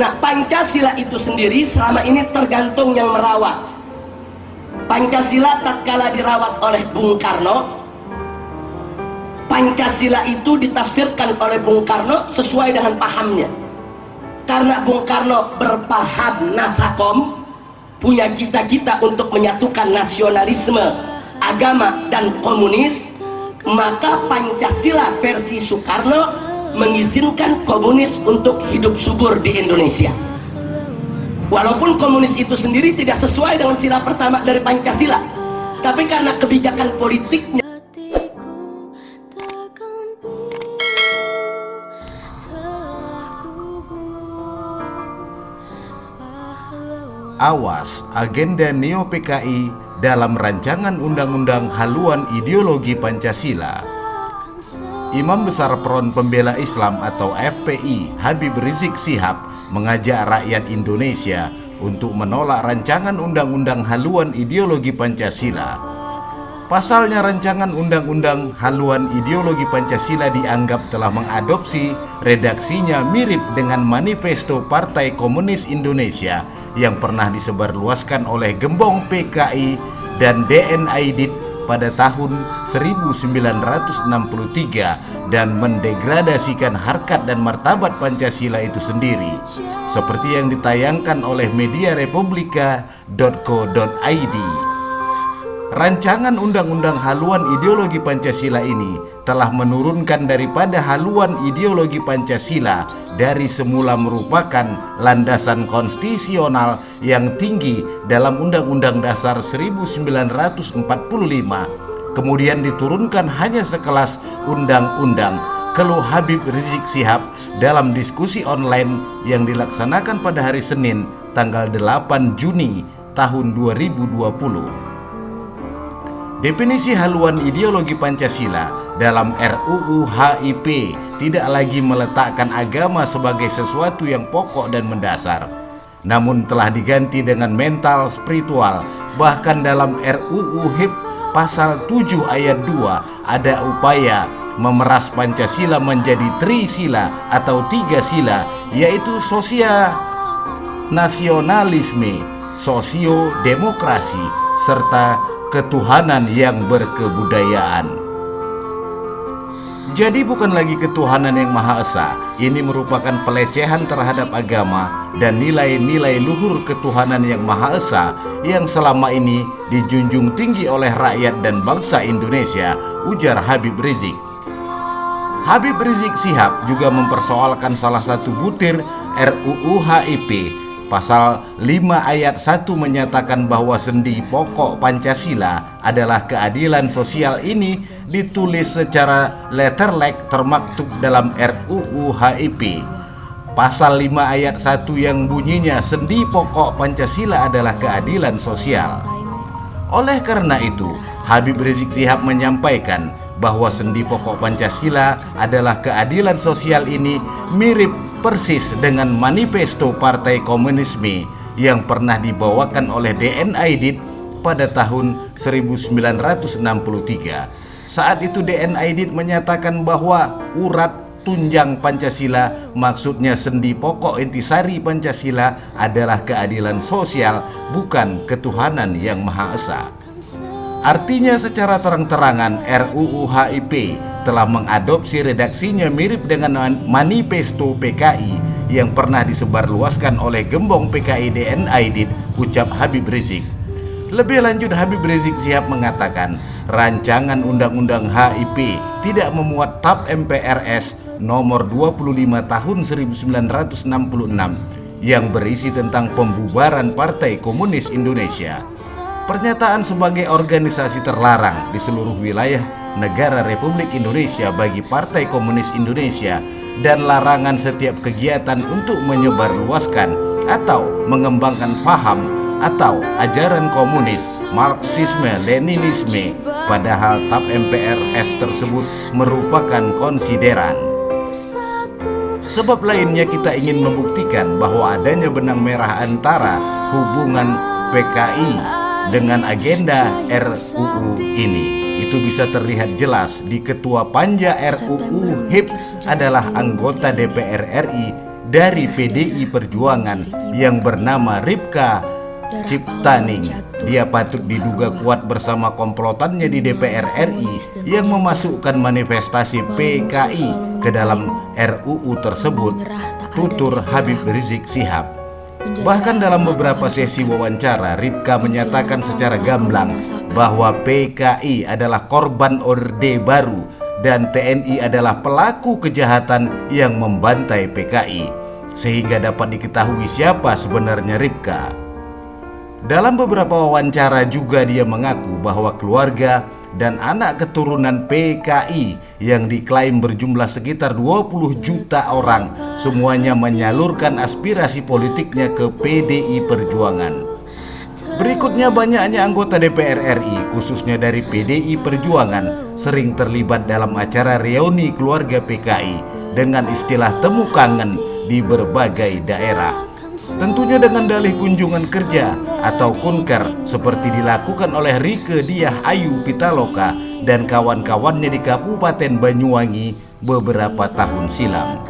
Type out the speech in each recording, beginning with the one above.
Nah, Pancasila itu sendiri selama ini tergantung yang merawat. Pancasila tatkala dirawat oleh Bung Karno, Pancasila itu ditafsirkan oleh Bung Karno sesuai dengan pahamnya. Karena Bung Karno berpaham nasakom, punya cita-cita untuk menyatukan nasionalisme, agama, dan komunis, maka Pancasila versi Soekarno mengizinkan komunis untuk hidup subur di Indonesia. Walaupun komunis itu sendiri tidak sesuai dengan sila pertama dari Pancasila, tapi karena kebijakan politiknya. Awas agenda Neo-PKI dalam rancangan undang-undang haluan ideologi Pancasila. Imam Besar Front Pembela Islam atau FPI Habib Rizik Syihab mengajak rakyat Indonesia untuk menolak rancangan undang-undang haluan ideologi Pancasila. Pasalnya rancangan undang-undang haluan ideologi Pancasila dianggap telah mengadopsi redaksinya mirip dengan manifesto Partai Komunis Indonesia yang pernah disebarluaskan oleh Gembong PKI dan DNID pada tahun 1963 dan mendegradasikan harkat dan martabat Pancasila itu sendiri, seperti yang ditayangkan oleh media republika.co.id. Rancangan undang-undang haluan ideologi Pancasila ini telah menurunkan daripada haluan ideologi Pancasila dari semula merupakan landasan konstitusional yang tinggi dalam Undang-Undang Dasar 1945, kemudian diturunkan hanya sekelas undang-undang, keluh Habib Rizik Syihab dalam diskusi online yang dilaksanakan pada hari Senin tanggal 8 Juni tahun 2020. Definisi haluan ideologi Pancasila dalam RUU HIP tidak lagi meletakkan agama sebagai sesuatu yang pokok dan mendasar, namun telah diganti dengan mental spiritual. Bahkan dalam RUU HIP pasal 7 ayat 2 ada upaya memeras Pancasila menjadi trisila atau 3 sila, yaitu nasionalisme, sosio-demokrasi, serta ketuhanan yang berkebudayaan. Jadi bukan lagi ketuhanan yang Maha Esa, ini merupakan pelecehan terhadap agama dan nilai-nilai luhur ketuhanan yang Maha Esa yang selama ini dijunjung tinggi oleh rakyat dan bangsa Indonesia, ujar Habib Rizik. Habib Rizik Syihab juga mempersoalkan salah satu butir RUU HIP. Pasal 5 ayat 1 menyatakan bahwa sendi pokok Pancasila adalah keadilan sosial. Ini ditulis secara letterlek termaktub dalam RUU HIP. Pasal 5 ayat 1 yang bunyinya sendi pokok Pancasila adalah keadilan sosial. Oleh karena itu, Habib Rizik Syihab menyampaikan bahwa sendi pokok Pancasila adalah keadilan sosial ini mirip persis dengan manifesto Partai Komunisme yang pernah dibawakan oleh DNID pada tahun 1963. Saat itu DNID menyatakan bahwa urat tunjang Pancasila, maksudnya sendi pokok intisari Pancasila, adalah keadilan sosial, bukan ketuhanan yang Maha Esa. Artinya secara terang-terangan RUU HIP telah mengadopsi redaksinya mirip dengan manifesto PKI yang pernah disebarluaskan oleh Gembong PKI DNID, ucap Habib Rizik. Lebih lanjut, Habib Rizik Syihab mengatakan rancangan undang-undang HIP tidak memuat TAP MPRS nomor 25 tahun 1966 yang berisi tentang pembubaran Partai Komunis Indonesia. Pernyataan sebagai organisasi terlarang di seluruh wilayah negara Republik Indonesia bagi Partai Komunis Indonesia dan larangan setiap kegiatan untuk menyebarluaskan atau mengembangkan paham atau ajaran komunis, Marxisme, Leninisme, padahal TAP MPRS tersebut merupakan konsideran. Sebab lainnya kita ingin membuktikan bahwa adanya benang merah antara hubungan PKI dengan agenda RUU ini. Itu bisa terlihat jelas di Ketua Panja RUU HIP adalah anggota DPR RI dari PDI Perjuangan yang bernama Ripka Ciptaning. Dia patut diduga kuat bersama komplotannya di DPR RI yang memasukkan manifestasi PKI ke dalam RUU tersebut, tutur Habib Rizik Syihab. Bahkan dalam beberapa sesi wawancara, Ripka menyatakan secara gamblang bahwa PKI adalah korban Orde Baru dan TNI adalah pelaku kejahatan yang membantai PKI, sehingga dapat diketahui siapa sebenarnya Ripka. Dalam beberapa wawancara juga dia mengaku bahwa keluarga dan anak keturunan PKI yang diklaim berjumlah sekitar 20 juta orang semuanya menyalurkan aspirasi politiknya ke PDI Perjuangan. Berikutnya, banyaknya anggota DPR RI khususnya dari PDI Perjuangan sering terlibat dalam acara reuni keluarga PKI dengan istilah temu kangen di berbagai daerah. Tentunya dengan dalih kunjungan kerja atau kunker seperti dilakukan oleh Rieke Diah Ayu Pitaloka dan kawan-kawannya di Kabupaten Banyuwangi beberapa tahun silam.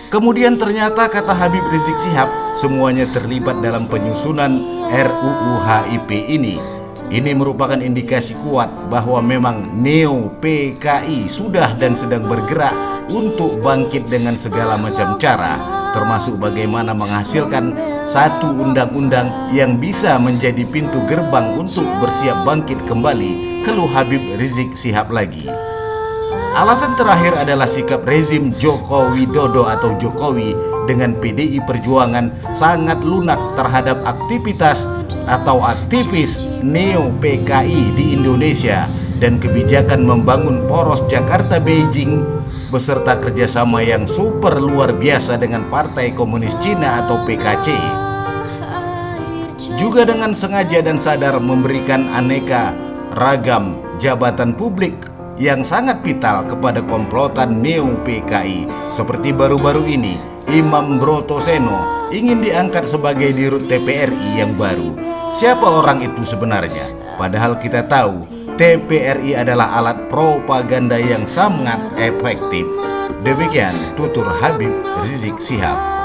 Kemudian ternyata, kata Habib Rizik Syihab, semuanya terlibat dalam penyusunan RUU HIP ini. Ini merupakan indikasi kuat bahwa memang Neo PKI sudah dan sedang bergerak untuk bangkit dengan segala macam cara, termasuk bagaimana menghasilkan satu undang-undang yang bisa menjadi pintu gerbang untuk bersiap bangkit kembali, keluh Habib Rizik Syihab lagi. Alasan terakhir adalah sikap rezim Joko Widodo atau Jokowi dengan PDI Perjuangan sangat lunak terhadap aktivitas atau aktivis Neo PKI di Indonesia dan kebijakan membangun poros Jakarta-Beijing beserta kerjasama yang super luar biasa dengan Partai Komunis Cina atau PKC. Juga dengan sengaja dan sadar memberikan aneka ragam jabatan publik yang sangat vital kepada komplotan Neo PKI. Seperti baru-baru ini, Imam Brotoseno ingin diangkat sebagai dirut TPRI yang baru. Siapa orang itu sebenarnya? Padahal kita tahu TPRI adalah alat propaganda yang sangat efektif. Demikian tutur Habib Rizik Syihab.